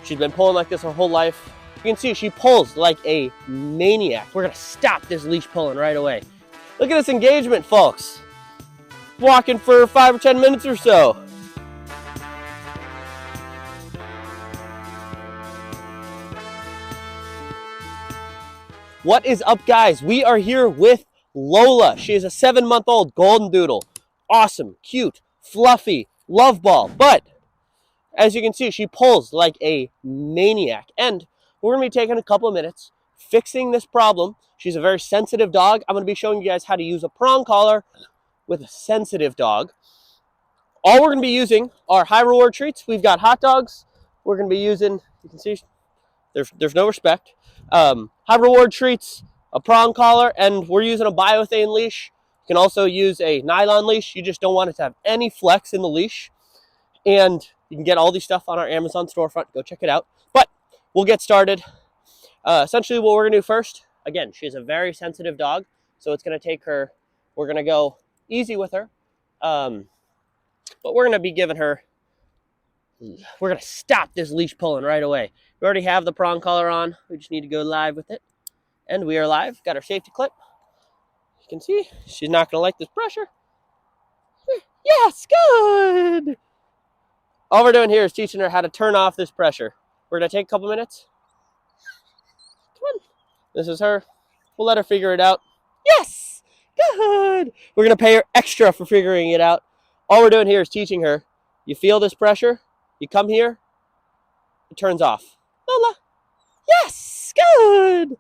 She's been pulling like this her whole life. You can see she pulls like a maniac. We're gonna stop this leash pulling right away. Look at this engagement, folks. Walking for 5 or 10 minutes or so. What is up, guys? We are here with Lola. She is a 7-month-old Goldendoodle. Awesome, cute, fluffy, love ball. But as you can see, she pulls like a maniac. And we're going to be taking a couple of minutes fixing this problem. She's a very sensitive dog. I'm going to be showing you guys how to use a prong collar with a sensitive dog. All we're going to be using are high reward treats. We've got hot dogs. We're going to be using, you can see, there's no respect. High reward treats, a prong collar, and we're using a biothane leash. You can also use a nylon leash. You just don't want it to have any flex in the leash. And you can get all these stuff on our Amazon storefront. Go check it out. But we'll get started. Essentially what we're going to do first, again, she's a very sensitive dog. So it's going to take her, we're going to go easy with her. But we're going to be giving her, we're going to stop this leash pulling right away. We already have the prong collar on. We just need to go live with it. And we are live. Got our safety clip. You can see she's not going to like this pressure. Yes, good. All we're doing here is teaching her how to turn off this pressure. We're going to take a couple minutes. Come on. This is her. We'll let her figure it out. Yes, good. We're going to pay her extra for figuring it out. All we're doing here is teaching her. You feel this pressure? You come here. It turns off. Lola. Yes, good.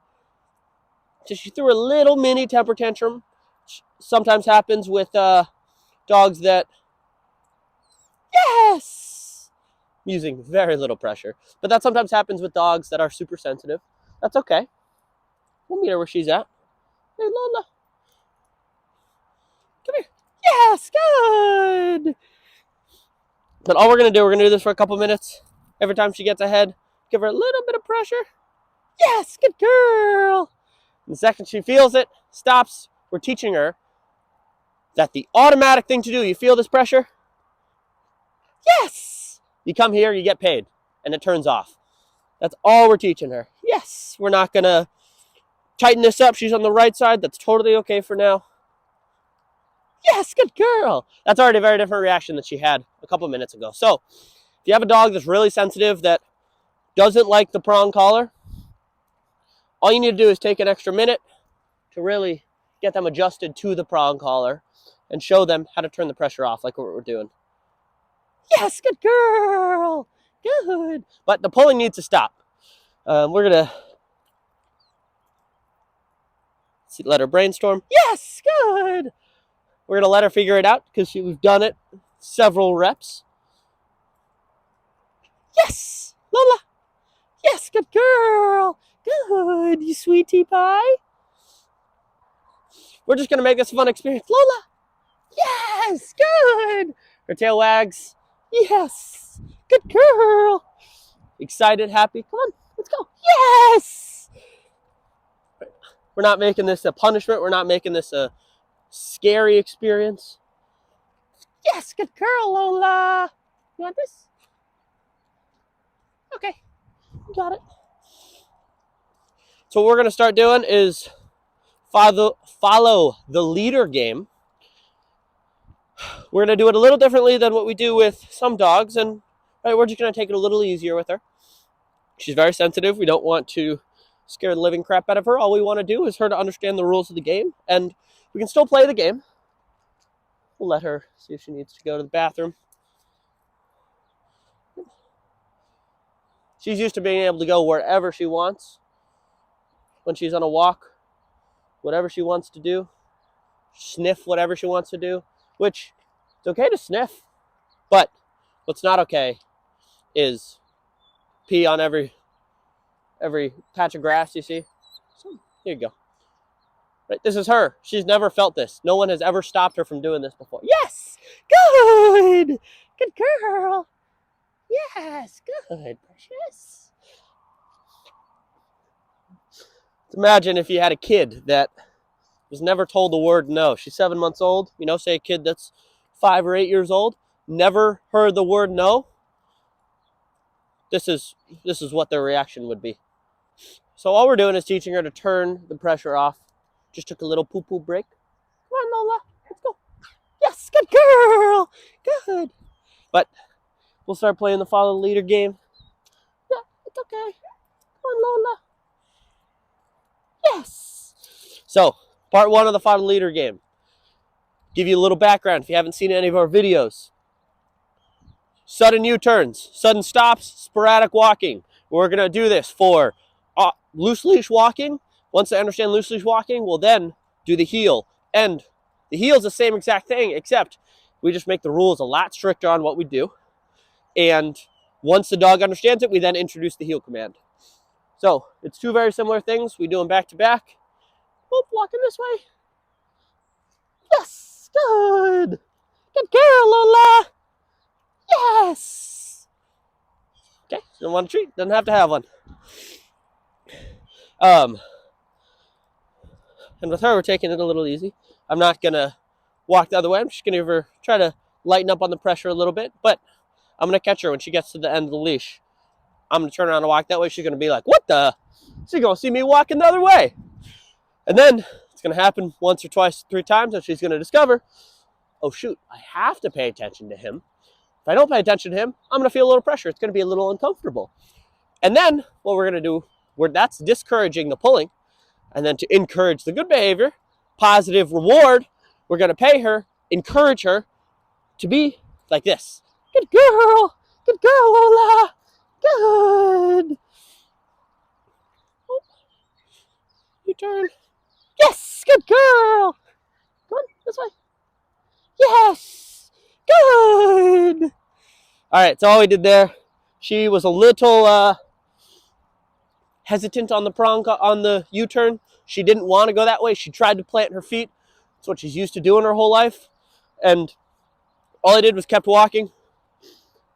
So she threw a little mini temper tantrum. Sometimes happens with dogs that, yes, using very little pressure. But that sometimes happens with dogs that are super sensitive. That's okay. We'll meet her where she's at. Hey, Lola. Come here. Yes, good. But all we're going to do, we're going to do this for a couple minutes. Every time she gets ahead, give her a little bit of pressure. Yes, good girl. And the second she feels it, stops, we're teaching her that the automatic thing to do, you feel this pressure? Yes. You come here, you get paid, and it turns off. That's all we're teaching her. Yes, we're not going to tighten this up. She's on the right side. That's totally okay for now. Yes, good girl. That's already a very different reaction than she had a couple minutes ago. So if you have a dog that's really sensitive that doesn't like the prong collar, all you need to do is take an extra minute to really get them adjusted to the prong collar and show them how to turn the pressure off like what we're doing. Yes, good girl. Good. But the pulling needs to stop. We're going to let her brainstorm. Yes, good. We're going to let her figure it out because we've done it several reps. Yes, Lola. Yes, good girl. Good, you sweetie pie. We're just going to make this a fun experience. Lola. Yes, good. Her tail wags. Yes, good girl. Excited, happy. Come on, let's go. Yes. We're not making this a punishment. We're not making this a scary experience. Yes, good girl, Lola. You want this? Okay, you got it. So what we're going to start doing is follow the leader game. We're going to do it a little differently than what we do with some dogs, and we're just going to take it a little easier with her. She's very sensitive. We don't want to scare the living crap out of her. All we want to do is her to understand the rules of the game, and we can still play the game. We'll let her see if she needs to go to the bathroom. She's used to being able to go wherever she wants when she's on a walk, whatever she wants to do, sniff whatever she wants to do, which it's okay to sniff, but what's not okay is pee on every patch of grass you see. So here you go. Right, this is her. She's never felt this. No one has ever stopped her from doing this before. Yes, good, good girl. Yes, good, precious. Imagine if you had a kid that was never told the word no. She's 7 months old. You know, say a kid that's 5 or 8 years old, never heard the word no. this is what their reaction would be. So all we're doing is teaching her to turn the pressure off. Just took a little poo-poo break. Come on, Lola, let's go. Yes, good girl, good. But we'll start playing the follow the leader game. Yeah, it's okay. Come on, Lola. Yes. So, part 1 of the follow the leader game. Give you a little background if you haven't seen any of our videos. Sudden U-turns, sudden stops, sporadic walking. We're going to do this for loose leash walking. Once they understand loose leash walking, we'll then do the heel. And the heel is the same exact thing, except we just make the rules a lot stricter on what we do. And once the dog understands it, we then introduce the heel command. So it's 2 very similar things. We do them back to back. Oop, walking this way. Yes, good. Good girl, Lola. Yes. Okay, don't want a treat, doesn't have to have one. And with her, we're taking it a little easy. I'm not gonna walk the other way. I'm just gonna give her, try to lighten up on the pressure a little bit, but I'm gonna catch her when she gets to the end of the leash. I'm gonna turn around and walk that way. She's gonna be like, what the? She's gonna see me walking the other way. And then it's gonna happen once or twice, 3 times, and she's gonna discover, oh shoot, I have to pay attention to him. If I don't pay attention to him, I'm gonna feel a little pressure. It's gonna be a little uncomfortable. And then what we're gonna do, that's discouraging the pulling, and then to encourage the good behavior, positive reward, we're gonna pay her, encourage her to be like this. Good girl, Lola, good. Oh, you turn. Yes, good girl. Come on, this way. Yes, good. All right, so all we did there, she was a little hesitant on the prong, on the U-turn. She didn't want to go that way. She tried to plant her feet. That's what she's used to doing her whole life. And all I did was kept walking.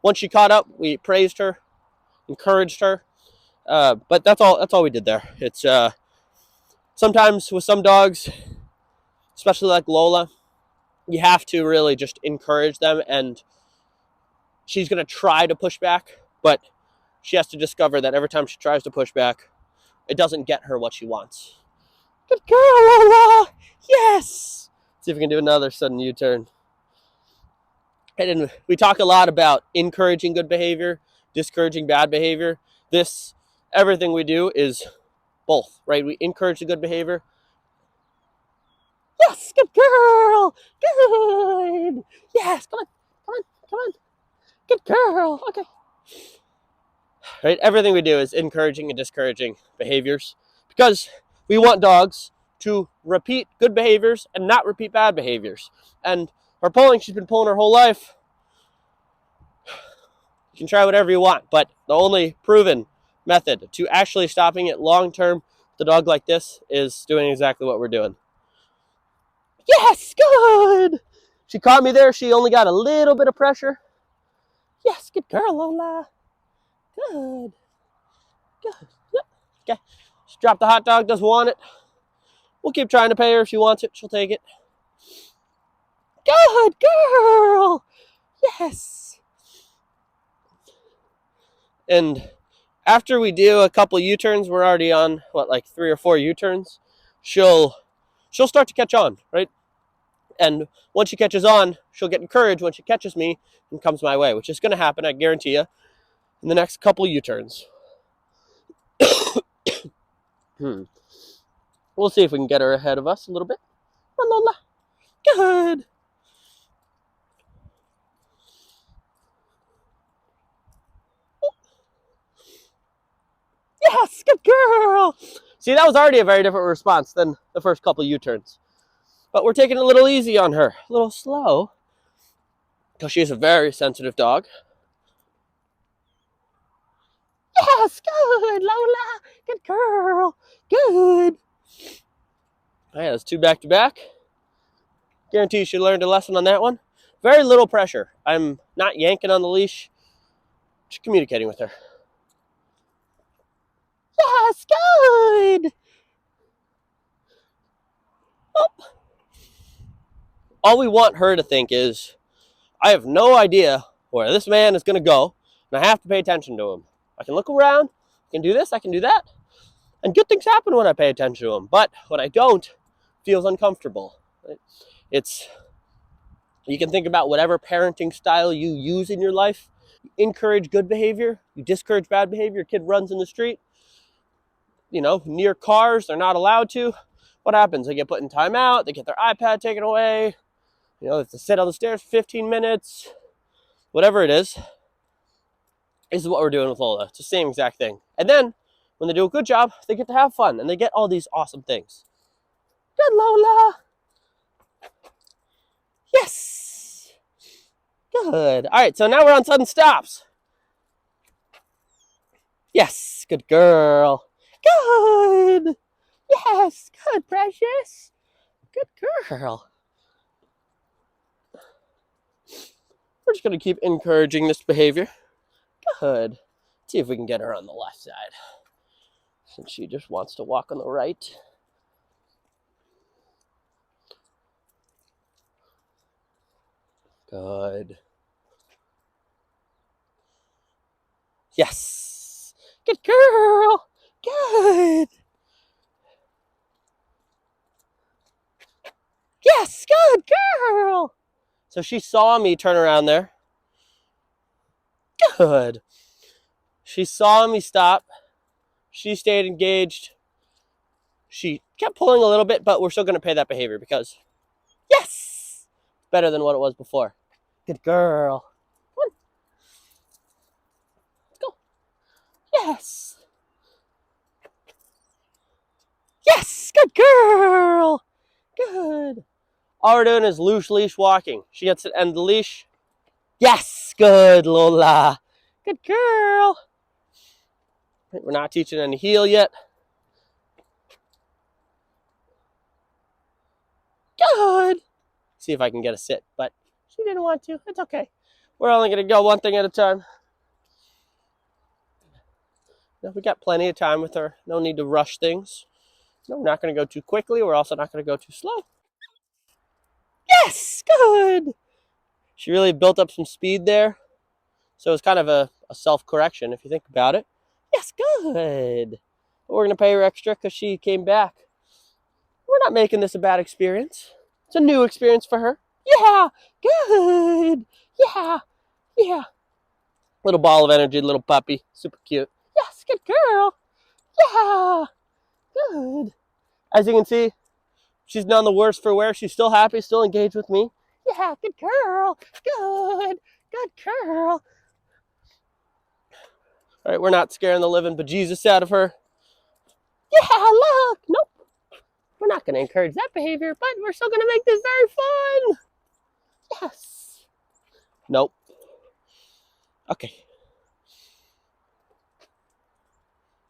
Once she caught up, we praised her, encouraged her. But that's all we did there. It's sometimes with some dogs, especially like Lola, you have to really just encourage them, and she's going to try to push back, but she has to discover that every time she tries to push back, it doesn't get her what she wants. Good girl, Lola! Yes! Let's see if we can do another sudden U-turn. And we talk a lot about encouraging good behavior, discouraging bad behavior. Everything we do is both, right? We encourage the good behavior. Yes, good girl! Good! Yes, come on. Good girl, okay. Right, everything we do is encouraging and discouraging behaviors because we want dogs to repeat good behaviors and not repeat bad behaviors. And her pulling, she's been pulling her whole life. You can try whatever you want, but the only proven method to actually stopping it long-term with a dog like this is doing exactly what we're doing. Yes, good! She caught me there. She only got a little bit of pressure. Yes, good girl, Lola. Good. Yep. Okay. She dropped the hot dog, doesn't want it. We'll keep trying to pay her. If she wants it, she'll take it. Good girl. Yes. And after we do a couple U-turns, we're already on, like 3 or 4 U-turns. She'll start to catch on, right? And once she catches on, she'll get encouraged when she catches me and comes my way, which is going to happen, I guarantee you, in the next couple U-turns. We'll see if we can get her ahead of us a little bit. Come on, Lola. Good. Yes, good girl. See, that was already a very different response than the first couple U-turns. But we're taking it a little easy on her, a little slow, because she is a very sensitive dog. Yes, good, Lola. Good girl. Good. All right, that's 2 back-to-back. Guarantee she learned a lesson on that one. Very little pressure. I'm not yanking on the leash. Just communicating with her. Yes, good. Oh. All we want her to think is, I have no idea where this man is going to go, and I have to pay attention to him. I can look around, I can do this, I can do that. And good things happen when I pay attention to them. But when I don't, it feels uncomfortable. Right? You can think about whatever parenting style you use in your life. You encourage good behavior, you discourage bad behavior. Your kid runs in the street, near cars, they're not allowed to. What happens? They get put in timeout, they get their iPad taken away, they have to sit on the stairs for 15 minutes, whatever it is. This is what we're doing with Lola. It's the same exact thing. And then, when they do a good job, they get to have fun, and they get all these awesome things. Good, Lola. Yes. Good. All right, so now we're on sudden stops. Yes, good girl. Good. Yes, good, precious. Good girl. We're just going to keep encouraging this behavior. Good. Let's see if we can get her on the left side, since she just wants to walk on the right. Good. Yes. Good girl. Good. Yes, good girl. So she saw me turn around there. Good. She saw me stop. She stayed engaged. She kept pulling a little bit, but we're still going to pay that behavior because, yes, better than what it was before. Good girl. Come on. Let's go. Yes. Yes, good girl. Good. All we're doing is loose leash walking. She gets to end the leash. Yes, good, Lola. Good girl. We're not teaching any heel yet. Good. See if I can get a sit, but she didn't want to. It's okay. We're only going to go one thing at a time. No, we got plenty of time with her. No need to rush things. No, we're not going to go too quickly. We're also not going to go too slow. Yes, good. She really built up some speed there. So it's kind of a self-correction if you think about it. Yes, good. We're going to pay her extra because she came back. We're not making this a bad experience. It's a new experience for her. Yeah, good. Yeah, yeah. Little ball of energy, little puppy. Super cute. Yes, good girl. Yeah, good. As you can see, she's none the worse for wear. She's still happy, still engaged with me. Yeah, good girl. Good. Good girl. All right, we're not scaring the living bejesus out of her. Yeah, look. Nope. We're not going to encourage that behavior, but we're still going to make this very fun. Yes. Nope. Okay.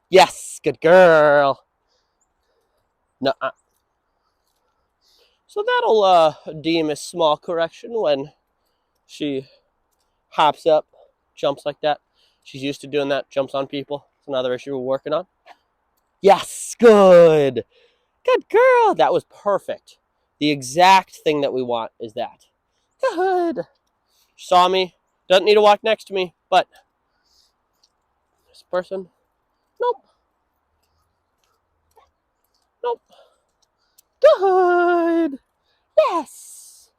Yes, good girl. No. So that'll deem a small correction when she hops up, jumps like that. She's used to doing that, jumps on people. It's another issue we're working on. Yes, good. Good girl. That was perfect. The exact thing that we want is that. Good. She saw me. Doesn't need to walk next to me, but this person, nope. Nope. Good. Yes.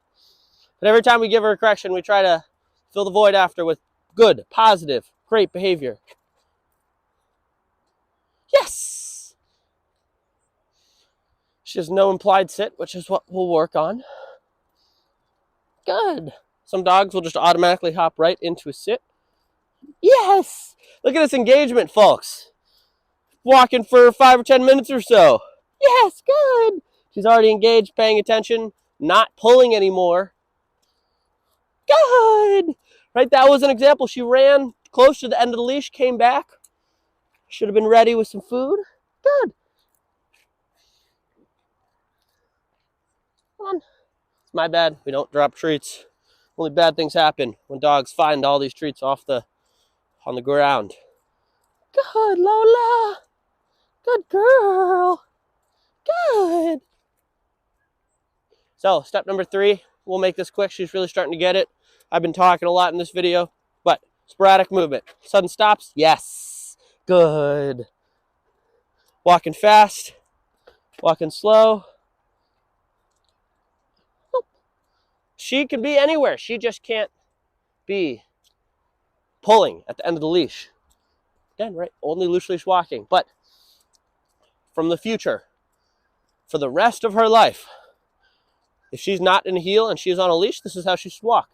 But every time we give her a correction, we try to fill the void after with good, positive, great behavior. Yes. She has no implied sit, which is what we'll work on. Good. Some dogs will just automatically hop right into a sit. Yes. Look at this engagement, folks. Walking for 5 or 10 minutes or so. Yes, good. She's already engaged, paying attention, not pulling anymore. Good. Right, that was an example. She ran close to the end of the leash, came back. Should have been ready with some food. Good. Come on. It's my bad. We don't drop treats. Only bad things happen when dogs find all these treats on the ground. Good, Lola. Good girl. Good. So, step number 3. We'll make this quick. She's really starting to get it. I've been talking a lot in this video, but sporadic movement. Sudden stops, yes. Good. Walking fast, walking slow. She can be anywhere. She just can't be pulling at the end of the leash. Again, right? Only loose leash walking. But from the future, for the rest of her life, if she's not in a heel and she's on a leash, this is how she should walk.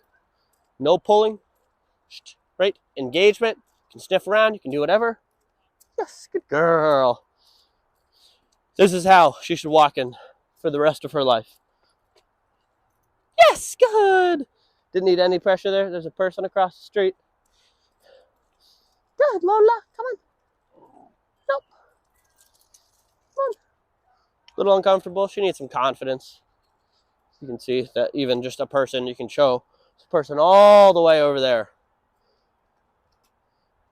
No pulling, right? Engagement. You can sniff around. You can do whatever. Yes, good girl. This is how she should walk in for the rest of her life. Yes, good. Didn't need any pressure there. There's a person across the street. Good, Lola. Come on. Nope. Come on. A little uncomfortable. She needs some confidence. You can see that even just a person, you can show this person all the way over there.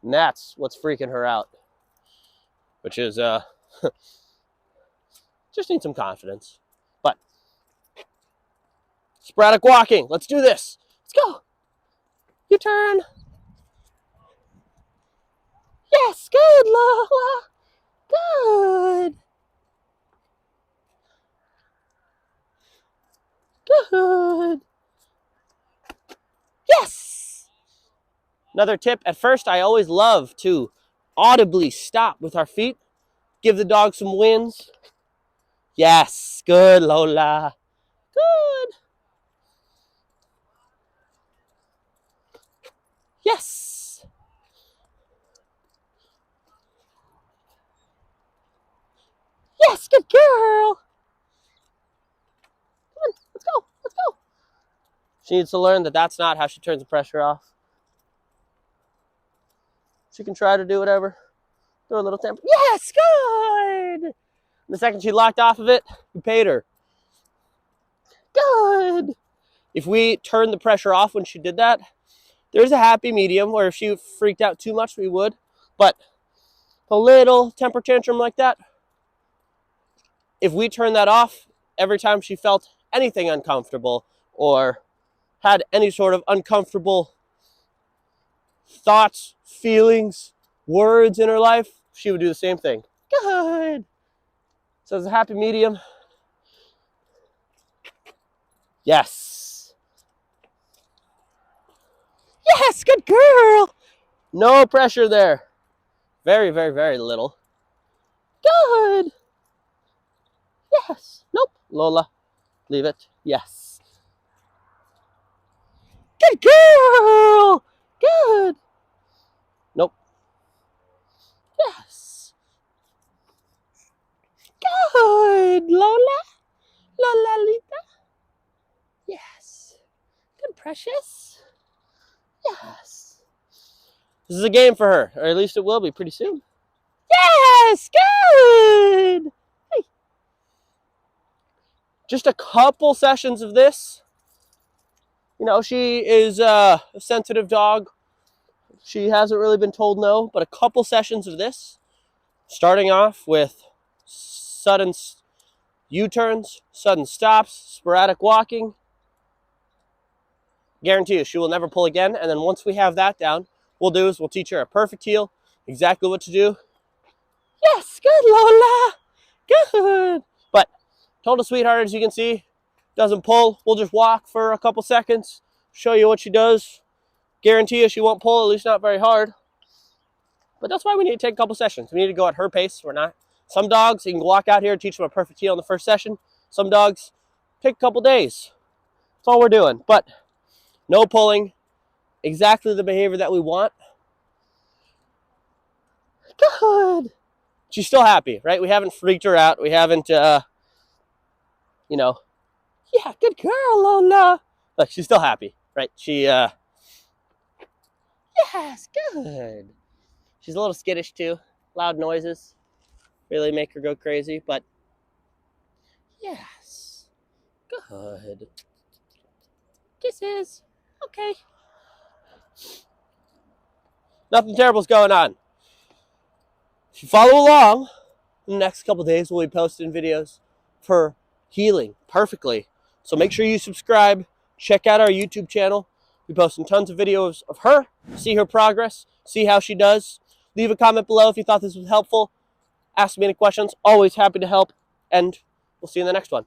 And that's what's freaking her out. Which is, just need some confidence. But, sporadic walking. Let's do this. Let's go. You turn. Yes, good, Lola. Good. Good. Yes. Another tip. At first, I always love to audibly stop with our feet. Give the dog some wins. Yes. Good, Lola. Good. Yes. Yes, good girl. Come on, let's go, let's go. She needs to learn that that's not how she turns the pressure off. She can try to do whatever. Throw a little temper. Yes, good. The second she locked off of it, we paid her. Good. If we turned the pressure off when she did that, there's a happy medium where if she freaked out too much, we would. But a little temper tantrum like that, if we turned that off every time she felt anything uncomfortable or had any sort of uncomfortable thoughts, feelings, words in her life, she would do the same thing. Good. So it's a happy medium. Yes. Yes, good girl. No pressure there. Very, very, very little. Good. Yes. Nope. Lola, leave it. Yes. Good girl. Good. Nope. Yes. Good, Lola. Lolalita. Yes. Good, precious. Yes. This is a game for her, or at least it will be pretty soon. Yes, good. Hey. Just a couple sessions of this. You know, she is a sensitive dog. She hasn't really been told no, but a couple sessions of this, starting off with sudden U-turns, sudden stops, sporadic walking. Guarantee you, she will never pull again. And then once we have that down, we'll teach her a perfect heel, exactly what to do. Yes, good, Lola. Good. But total sweetheart, as you can see, doesn't pull. We'll just walk for a couple seconds, show you what she does. Guarantee you she won't pull, at least not very hard. But that's why we need to take a couple sessions. We need to go at her pace. We're not. Some dogs, you can walk out here and teach them a perfect heel in the first session. Some dogs take a couple days. That's all we're doing. But no pulling. Exactly the behavior that we want. Good. She's still happy, right? We haven't freaked her out. We haven't, yeah, good girl, Lola. Look, she's still happy, right? She, yes, good. She's a little skittish too. Loud noises really make her go crazy, but yes, good. Kisses. Okay. Nothing terrible's going on. If you follow along, in the next couple days we'll be posting videos for healing perfectly. So make sure you subscribe. Check out our YouTube channel. We're posting tons of videos of her. See her progress. See how she does. Leave a comment below if you thought this was helpful. Ask me any questions. Always happy to help. And we'll see you in the next one.